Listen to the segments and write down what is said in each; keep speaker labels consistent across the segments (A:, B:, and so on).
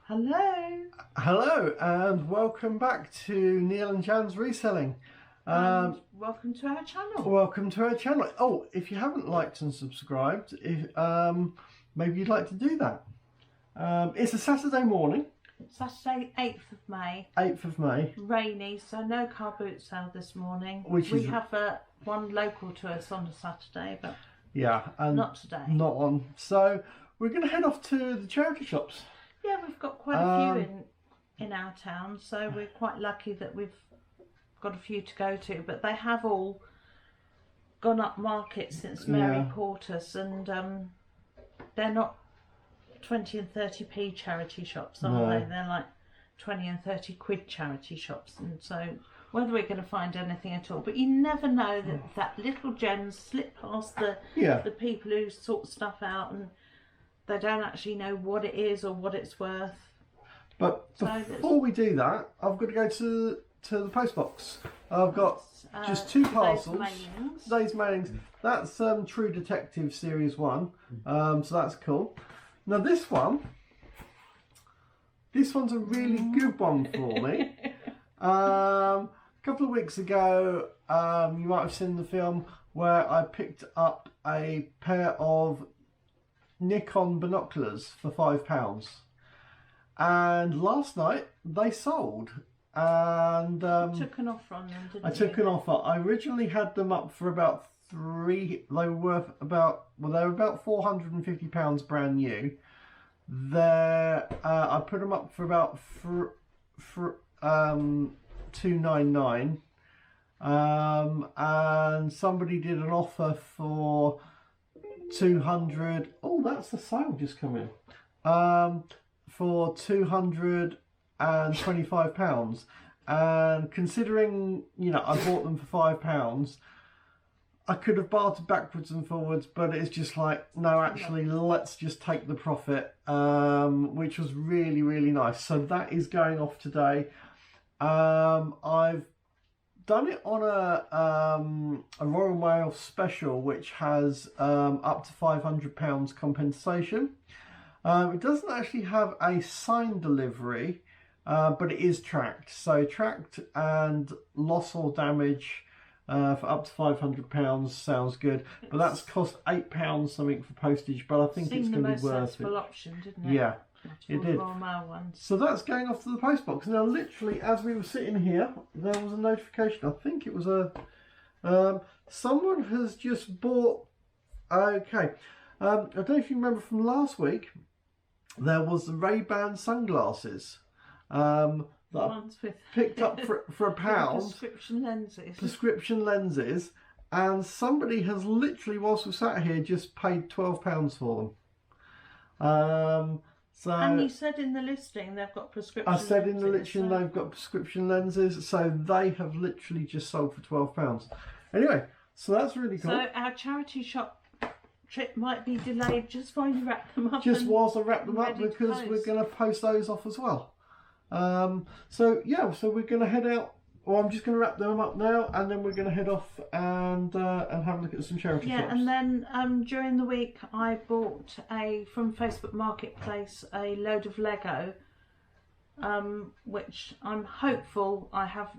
A: Hello.
B: Hello and welcome back to Neil and Jan's Reselling.
A: And welcome to our channel.
B: Welcome to our channel. Oh, if you haven't liked and subscribed, maybe you'd like to do that. It's a Saturday morning.
A: Saturday, 8th of May.
B: 8th of May.
A: Rainy, so no car boot sale this morning. We have one local to us on a Saturday, but and not today.
B: Not on. So we're going to head off to the charity shops.
A: Yeah, we've got quite a few in our town, so we're quite lucky that we've got a few to go to. But they have all gone up market since Mary Portas, and they're not 20 and 30p charity shops, are they? They're like 20 and 30 quid charity shops, and so whether we're going to find anything at all, but you never know that little gems slip past the people who sort stuff out, and they don't actually know what it is or what it's worth.
B: But before we do that, I've got to go to the post box. I've got just two parcels. Today's mailings. That's True Detective Series 1. So that's cool. Now this one's a really good one for me. A couple of weeks ago, you might have seen the film where I picked up a pair of Nikon binoculars for £5, and last night they sold, and
A: you took an offer on them, didn't you?
B: I took an offer. I originally had them up for about they were worth about £450 brand new. I put them up for about £299, and somebody did an offer for 200. Oh, that's the sale just come in. For £225, and considering I bought them for £5, I could have bartered backwards and forwards, but it's just like, no, actually, let's just take the profit, which was really, really nice. So that is going off today. I've done it on a Royal Mail special, which has up to £500 compensation. It doesn't actually have a signed delivery, but it is tracked. So tracked and loss or damage for up to £500 sounds good. But that's cost £8 something for postage, but I think it's going to be worth it.
A: Sensible option, didn't it?
B: Yeah. It did.
A: Ones.
B: So that's going off to the post box. Now, literally, as we were sitting here, there was a notification. I think it was someone has just bought. Okay, I don't know if you remember from last week. There was the Ray-Ban sunglasses that I picked up for £1. Prescription lenses, and somebody has literally, whilst we sat here, just paid £12 for them. So,
A: and you said in the listing they've got prescription lenses.
B: I said in the listing they've got prescription lenses, so they have literally just sold for £12. Anyway, so that's really cool.
A: So our charity shop trip might be delayed just while you wrap them up.
B: Just whilst I wrap them up, because we're going to post those off as well. So we're going to head out. Well, I'm just going to wrap them up now, and then we're going to head off and have a look at some charity shops.
A: Yeah, and then during the week I bought from Facebook Marketplace a load of Lego, which I'm hopeful I've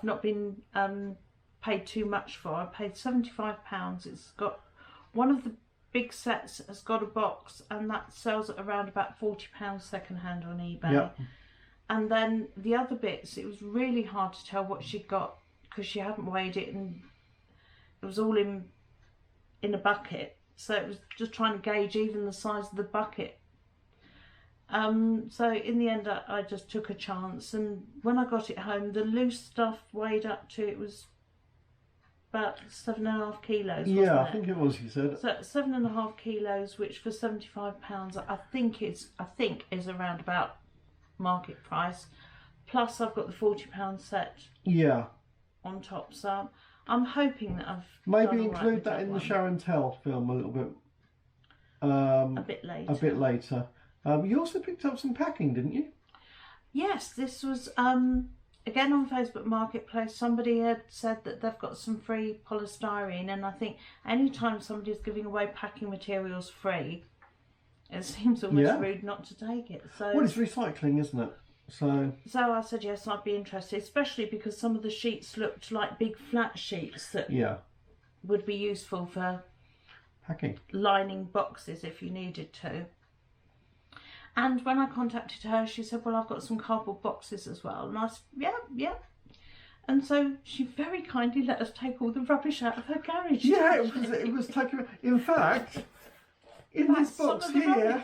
A: not been paid too much for. I paid £75. It's got one of the big sets has got a box, and that sells at around about £40 second hand on eBay. Yep. And then the other bits, it was really hard to tell what she'd got because she hadn't weighed it, and it was all in a bucket. So it was just trying to gauge even the size of the bucket. So in the end, I just took a chance. And when I got it home, the loose stuff weighed up to, it was about 7.5 kilos.
B: Yeah, I think it was, you said.
A: So 7.5 kilos, which for £75, I think is around about market price, plus I've got the £40 set on top, so I'm hoping that I've
B: maybe include that in the show and tell film a little bit
A: a bit later.
B: You also picked up some packing, didn't you?
A: Yes, this was again on Facebook Marketplace. Somebody had said that they've got some free polystyrene, and I think anytime somebody's giving away packing materials free, It seems almost rude not to take it. So
B: well, it's recycling, isn't it? So
A: I said yes, I'd be interested, especially because some of the sheets looked like big flat sheets that would be useful for
B: packing,
A: lining boxes if you needed to. And when I contacted her, she said, well, I've got some cardboard boxes as well. And I said, yeah. And so she very kindly let us take all the rubbish out of her garage.
B: Yeah, it was taken. In fact, in this box here,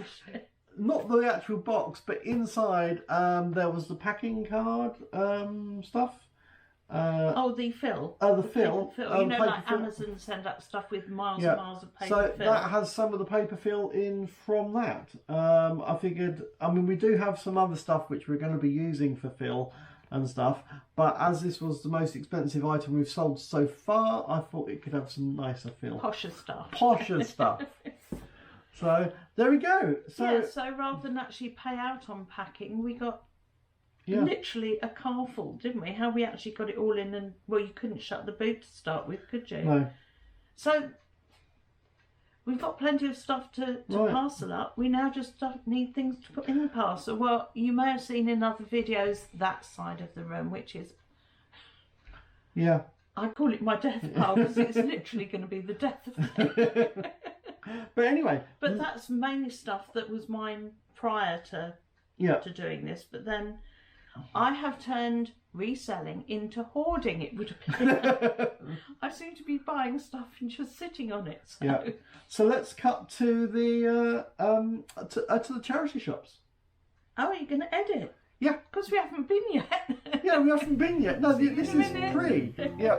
B: not the actual box, but inside there was the packing card stuff.
A: The fill.
B: The fill.
A: You know, like fill. Amazon send up stuff with miles and miles of paper fill. So
B: that has some of the paper fill in from that. I figured, we do have some other stuff which we're going to be using for fill and stuff, but as this was the most expensive item we've sold so far, I thought it could have some nicer fill.
A: Posher stuff.
B: So there we go.
A: So rather than actually pay out on packing, we got literally a car full, didn't we? How we actually got it all in, and well, you couldn't shut the boot to start with, could you?
B: No.
A: So we've got plenty of stuff to parcel up. We now just need things to put in the parcel. Well, you may have seen in other videos that side of the room, which is I call it my death pile because it's literally going to be the death of me.
B: But anyway,
A: but that's mainly stuff that was mine prior to doing this. But then I have turned reselling into hoarding, it would appear. I seem to be buying stuff and just sitting on it.
B: So let's cut to the to the charity shops.
A: Oh, are you going to edit?
B: Yeah,
A: because we haven't been yet.
B: We haven't been yet. No, this is pre. Yeah.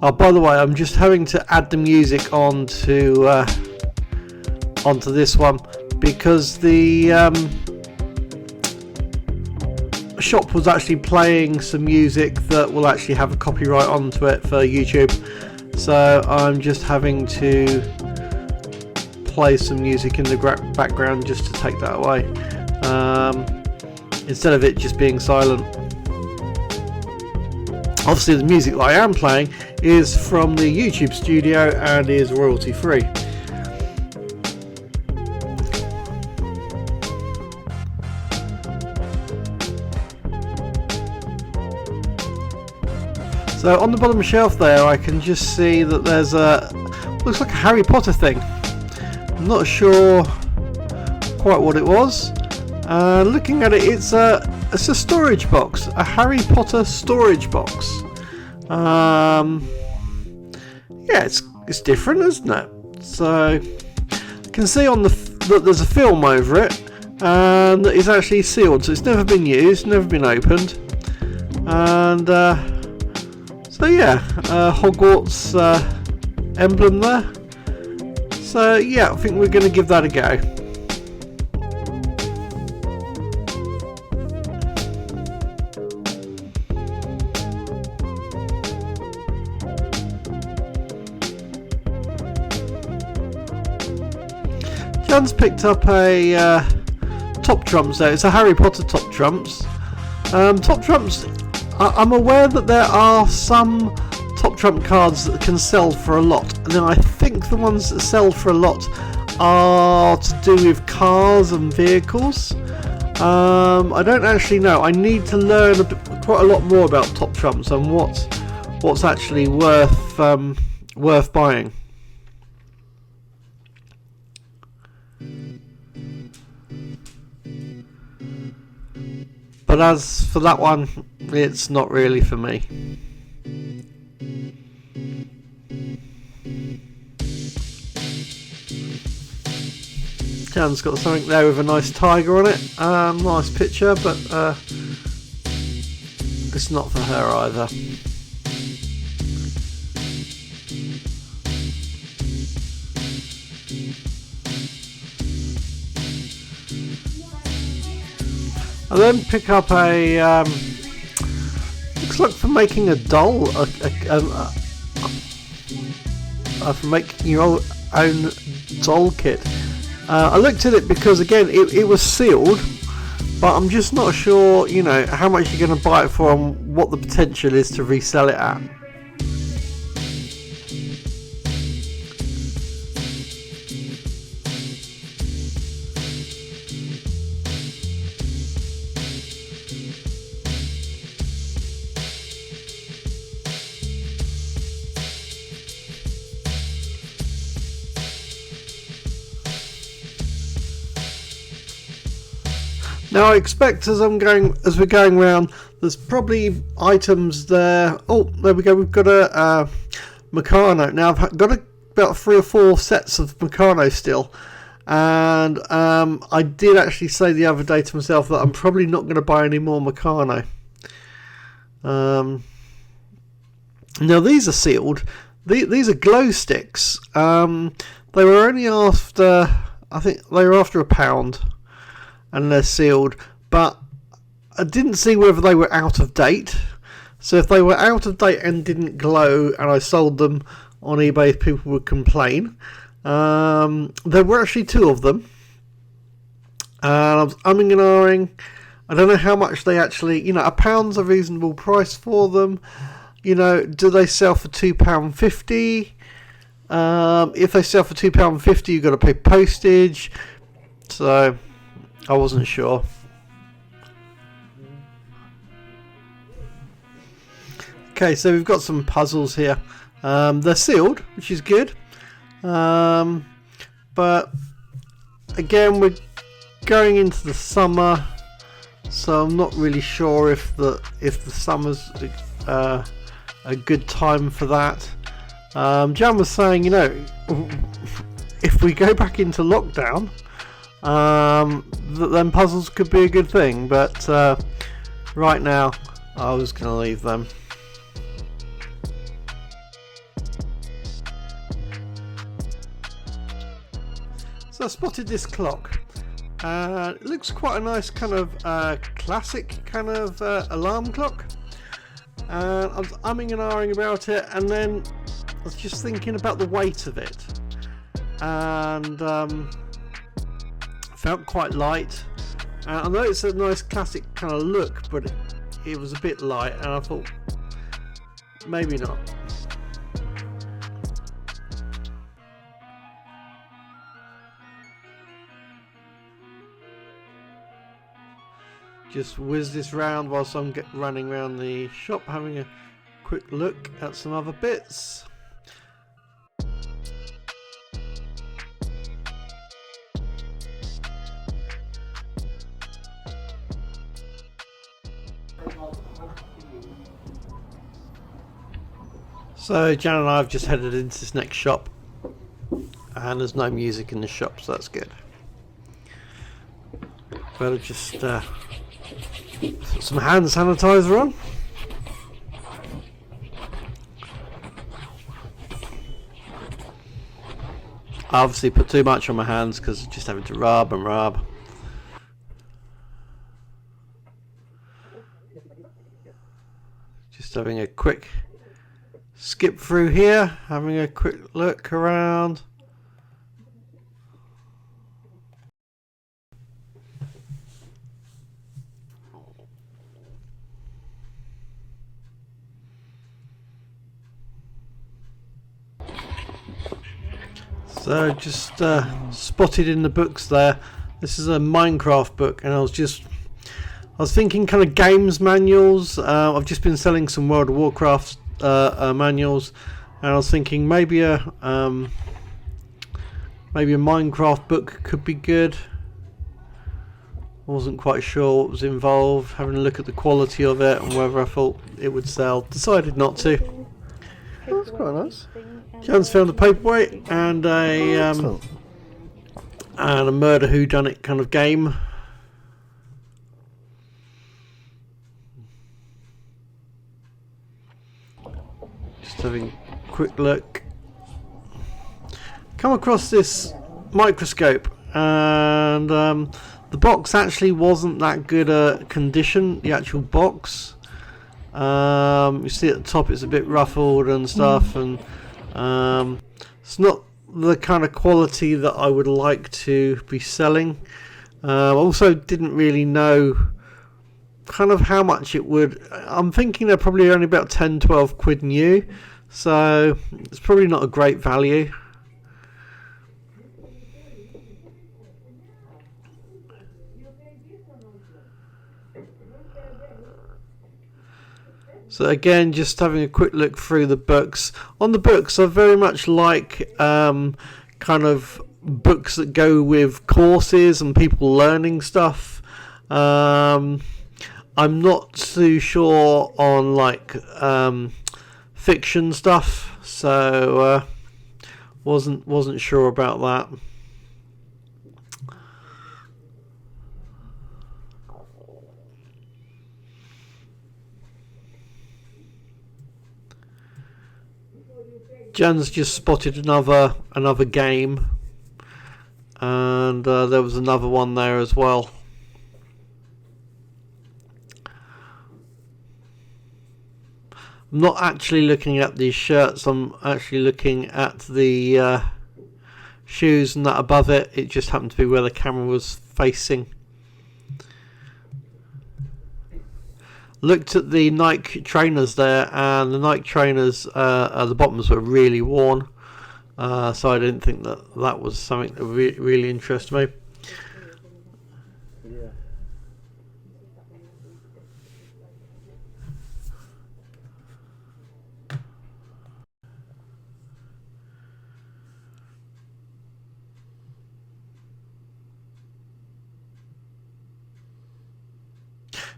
C: Oh, by the way, I'm just having to add the music onto this one because the shop was actually playing some music that will actually have a copyright onto it for YouTube. So I'm just having to play some music in the background just to take that away, instead of it just being silent. Obviously the music that I am playing is from the YouTube studio and is royalty free. So on the bottom shelf there I can just see that there's looks like a Harry Potter thing. I'm not sure quite what it was. Looking at it, it's a storage box, a Harry Potter storage box. It's different, isn't it? So you can see on that there's a film over it, and it's actually sealed, so it's never been used, never been opened, and Hogwarts emblem there. So I think we're going to give that a go. Jan's picked up a top trumps there. It's a Harry Potter top trumps. Top trumps, I'm aware that there are some top trump cards that can sell for a lot, and then I think the ones that sell for a lot are to do with cars and vehicles. I don't actually know. I need to learn quite a lot more about top trumps and what's actually worth buying. But as for that one, it's not really for me. Jan's got something there with a nice tiger on it. Nice picture, but it's not for her either. I then pick up a looks like for making a doll, for making your own doll kit. I looked at it because again it was sealed, but I'm just not sure, how much you're going to buy it for and what the potential is to resell it at. Now I expect as we're going around, there's probably items there. Oh, there we go. We've got a Meccano. Now I've got about 3 or 4 sets of Meccano still, and I did actually say the other day to myself that I'm probably not going to buy any more Meccano. Now these are sealed. These are glow sticks. They were only after, I think they were after £1, and they're sealed. But I didn't see whether they were out of date. So if they were out of date and didn't glow, and I sold them on eBay, people would complain. There were actually 2 of them. And I was umming and ahhing. I don't know how much they actually, £1's a reasonable price for them. Do they sell for £2.50? If they sell for £2.50, you've got to pay postage. So I wasn't sure. Okay, so we've got some puzzles here. They're sealed, which is good. But again, we're going into the summer, so I'm not really sure if the summer's a good time for that. Jan was saying, if we go back into lockdown, then puzzles could be a good thing. But right now, I was going to leave them. So I spotted this clock. It looks quite a nice kind of classic kind of alarm clock. I was umming and ahhing about it, and then I was just thinking about the weight of it, and felt quite light. I know it's a nice classic kind of look, but it was a bit light, and I thought maybe not. Just whiz this round whilst I'm running around the shop, having a quick look at some other bits. So Jan and I have just headed into this next shop, and there's no music in the shop, so that's good. Better just put some hand sanitizer on. I obviously put too much on my hands because just having to rub and rub. Just having a quick skip through here, having a quick look around. So just spotted in the books there. This is a Minecraft book, and I was thinking kind of games manuals. I've just been selling some World of Warcraft manuals, and I was thinking maybe a Minecraft book could be good. I wasn't quite sure what was involved. Having a look at the quality of it and whether I thought it would sell. Decided not to. Oh, that's quite nice. Jan's found a paperweight and a murder whodunit kind of game. Just having a quick look. Come across this microscope, and the box actually wasn't that good a condition. The actual box. You see at the top it's a bit ruffled and stuff, and it's not the kind of quality that I would like to be selling. Also didn't really know kind of how much it would. I'm thinking they're probably only about 10-12 quid new, so it's probably not a great value. So again, just having a quick look through the books. On the books, I very much like kind of books that go with courses and people learning stuff. I'm not too sure on like fiction stuff, so wasn't sure about that. Jan's just spotted another game, and there was another one there as well. I'm not actually looking at these shirts, I'm actually looking at the shoes and that above it. It just happened to be where the camera was facing. Looked at the Nike trainers there, and the Nike trainers, the bottoms were really worn, so I didn't think that was something that really interested me.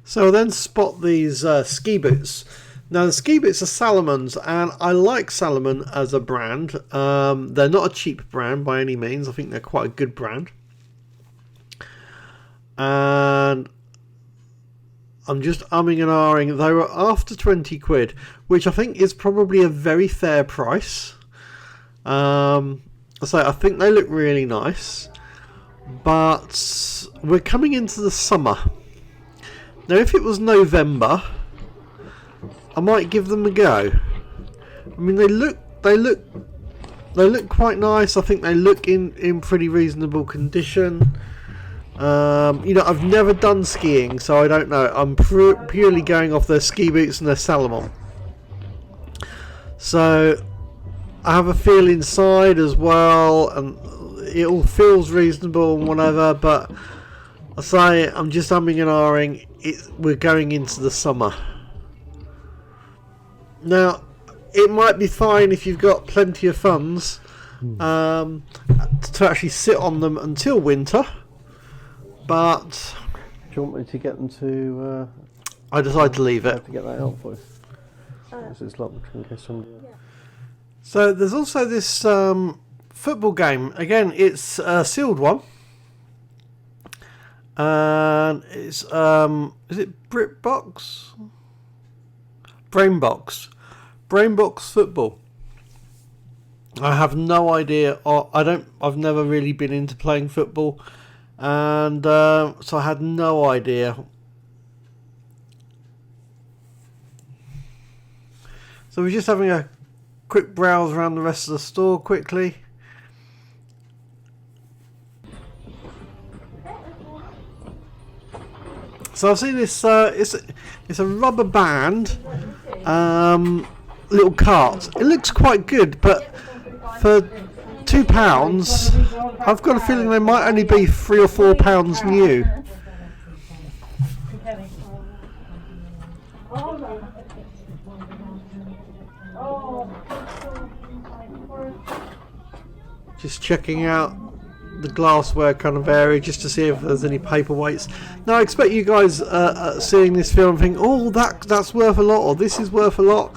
C: So I then spot these ski boots. Now the ski boots are Salomon's, and I like Salomon as a brand. They're not a cheap brand by any means. I think they're quite a good brand. And I'm just umming and ahhing. They were after 20 quid, which I think is probably a very fair price. So I think they look really nice. But we're coming into the summer. Now, if it was November, I might give them a go. I mean, they look quite nice. I think they look in pretty reasonable condition. I've never done skiing, so I don't know. I'm purely going off their ski boots and their Salomon. So I have a feel inside as well, and it all feels reasonable and whatever. But I say I'm just umming and ahhing. We're going into the summer. Now, it might be fine if you've got plenty of funds to actually sit on them until winter. But
B: do you want me to get them to?
C: I decided to leave it.
B: I have to get that out for you. It's locked in case somebody.
C: So there's also this football game. Again, it's a sealed one. And it's is it BritBox? Brainbox football. I have no idea. I've never really been into playing football, and so I had no idea. So we're just having a quick browse around the rest of the store quickly. So I've seen this. It's a rubber band, little cart. It looks quite good, but for £2, I've got a feeling they might only be £3 or £4 new. Just checking out the glassware kind of area just to see if there's any paperweights. Now I expect you guys seeing this film think, oh, that's worth a lot, or this is worth a lot.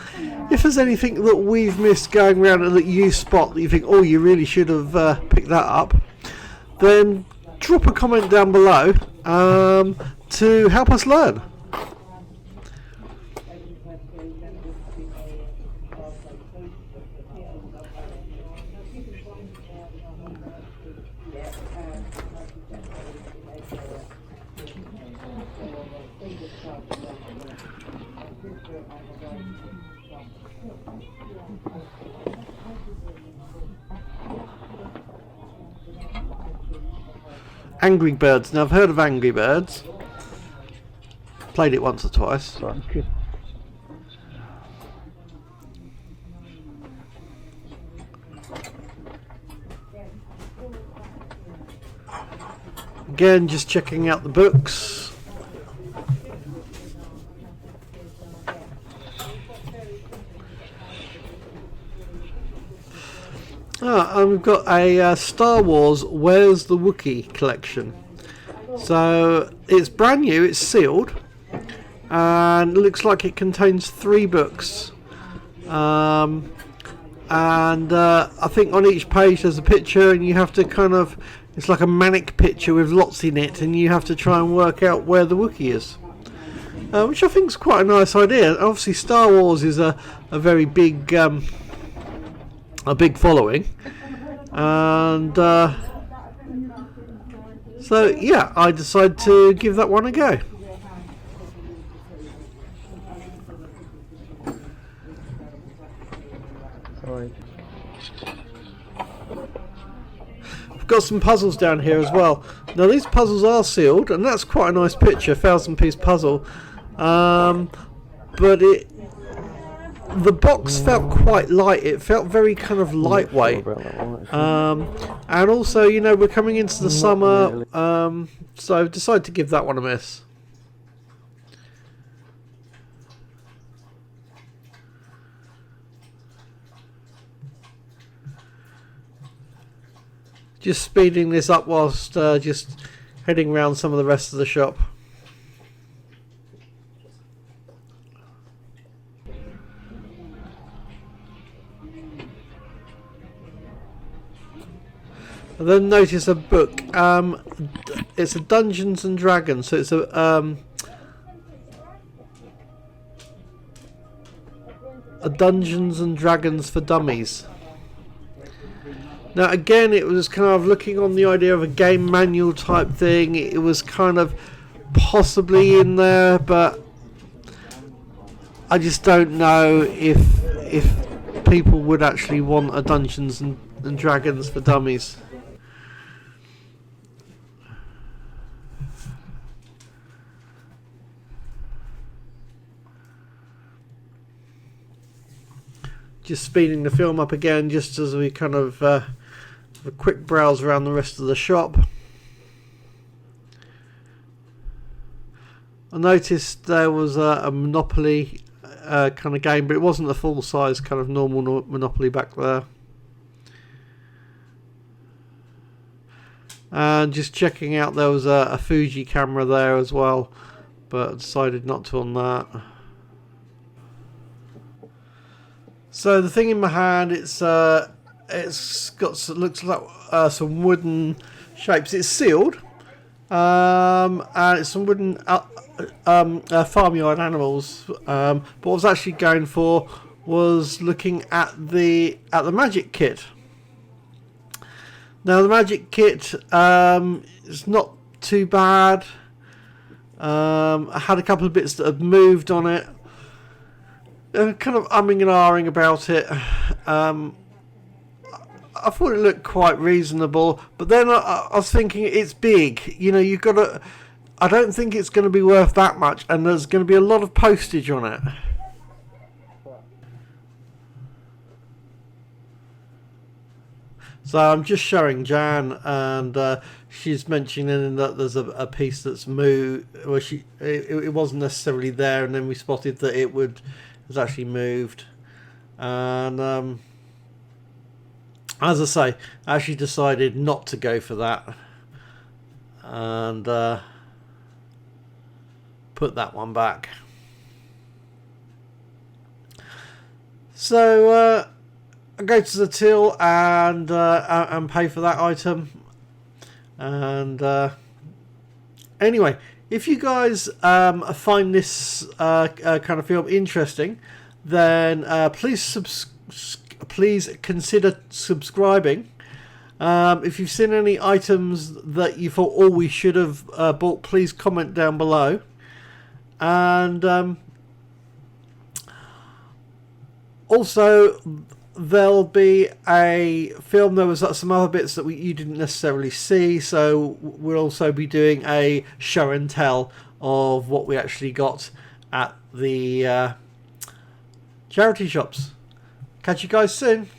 C: If there's anything that we've missed going around and that you spot that you think, oh, you really should have picked that up, then drop a comment down below to help us learn. Angry Birds. Now I've heard of Angry Birds. Played it once or twice.
B: Thank you.
C: Again, just checking out the books. And we've got a Star Wars Where's the Wookiee collection. So it's brand new, it's sealed, and it looks like it contains 3 books. And I think on each page there's a picture, and you have to kind of, it's like a manic picture with lots in it, and you have to try and work out where the Wookiee is, which I think is quite a nice idea. Obviously Star Wars is a very big following, and so yeah, I decided to give that one a go. I've got some puzzles down here as well. Now these puzzles are sealed, and that's quite a nice picture, 1,000-piece puzzle. But the box felt quite light. It felt very kind of lightweight. And also, you know, we're coming into the summer, so I've decided to give that one a miss. Just speeding this up whilst just heading around some of the rest of the shop. And then notice a book. It's a Dungeons and Dragons, so it's a Dungeons and Dragons for Dummies. Now again, it was kind of looking on the idea of a game manual type thing. It was kind of possibly in there, but I just don't know if people would actually want a Dungeons and Dragons for Dummies. Just speeding the film up again, just as we kind of have a quick browse around the rest of the shop. I noticed there was a Monopoly kind of game, but it wasn't a full size kind of normal Monopoly back there. And just checking out, there was a Fuji camera there as well, but I decided not to on that. So the thing in my hand, it's got looks like some wooden shapes. It's sealed, and it's some wooden farmyard animals. But what I was actually going for was looking at the magic kit. Now the magic kit is not too bad. I had a couple of bits that had moved on it. Kind of umming and ahhing about it. I thought it looked quite reasonable, but then I was thinking it's big. You know, you've got to. I don't think it's going to be worth that much, and there's going to be a lot of postage on it. So I'm just showing Jan, and she's mentioning that there's a piece that's moved. Well, it wasn't necessarily there, and then we spotted that it was actually moved. And as I say, I actually decided not to go for that, and put that one back. So I go to the till and pay for that item. And anyway, if you guys find this kind of film interesting, then please consider subscribing. If you've seen any items that you thought, oh, we should have bought, please comment down below. And also, there'll be a film. There was some other bits that you didn't necessarily see, so we'll also be doing a show and tell of what we actually got at the charity shops. Catch you guys soon.